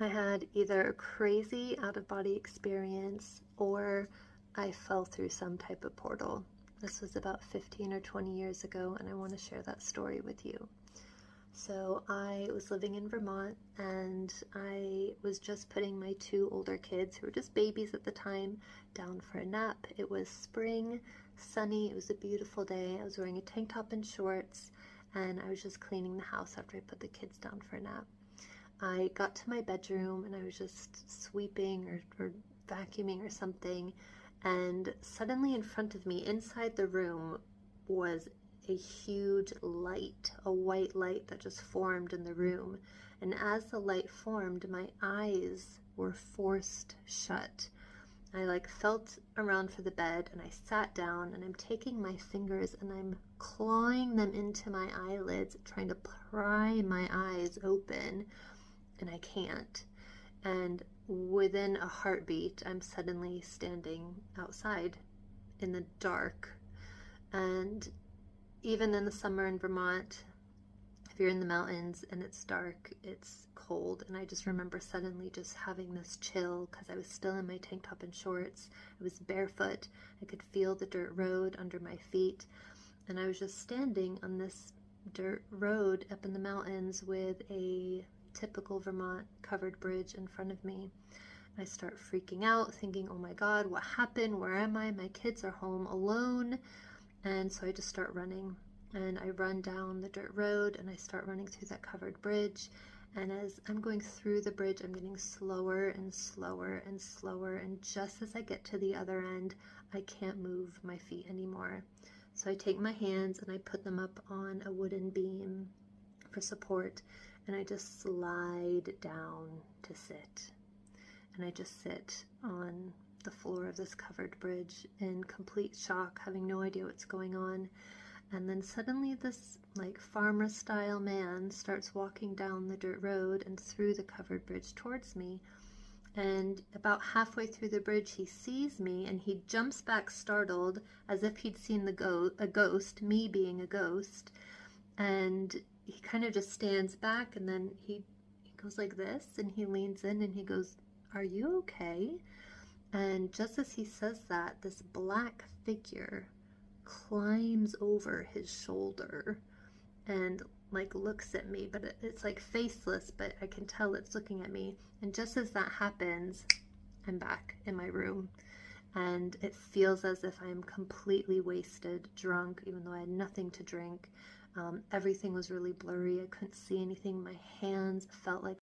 I had either a crazy out-of-body experience or I fell through some type of portal. This was about 15 or 20 years ago, and I want to share that story with you. So I was living in Vermont, and I was just putting my two older kids, who were just babies at the time, down for a nap. It was spring, sunny, it was a beautiful day. I was wearing a tank top and shorts, and I was just cleaning the house after I put the kids down for a nap. I got to my bedroom and I was just sweeping or vacuuming or something, and suddenly in front of me, inside the room, was a huge light, a white light that just formed in the room. And as the light formed, my eyes were forced shut. I felt around for the bed, and I sat down, and I'm taking my fingers and I'm clawing them into my eyelids, trying to pry my eyes open, and I can't. And within a heartbeat, I'm suddenly standing outside in the dark. And even in the summer in Vermont, if you're in the mountains and it's dark, it's cold. And I just remember suddenly just having this chill because I was still in my tank top and shorts. I was barefoot. I could feel the dirt road under my feet. And I was just standing on this dirt road up in the mountains with a typical Vermont covered bridge in front of me. I start freaking out, thinking, oh my God, what happened? Where am I? My kids are home alone. And so I just start running, and I run down the dirt road, and I start running through that covered bridge. And as I'm going through the bridge, I'm getting slower and slower and slower. And just as I get to the other end, I can't move my feet anymore. So I take my hands and I put them up on a wooden beam for support, and I just slide down to sit. And I just sit on the floor of this covered bridge in complete shock, having no idea what's going on. And then suddenly this farmer style man starts walking down the dirt road and through the covered bridge towards me. And about halfway through the bridge, he sees me and he jumps back startled, as if he'd seen a ghost, me being a ghost. And he kind of just stands back, and then he goes like this, and he leans in and he goes, "Are you okay?" And just as he says that, this black figure climbs over his shoulder and looks at me, but it's faceless, but I can tell it's looking at me. And just as that happens, I'm back in my room, and it feels as if I'm completely wasted, drunk, even though I had nothing to drink. Everything was really blurry. I couldn't see anything. My hands felt like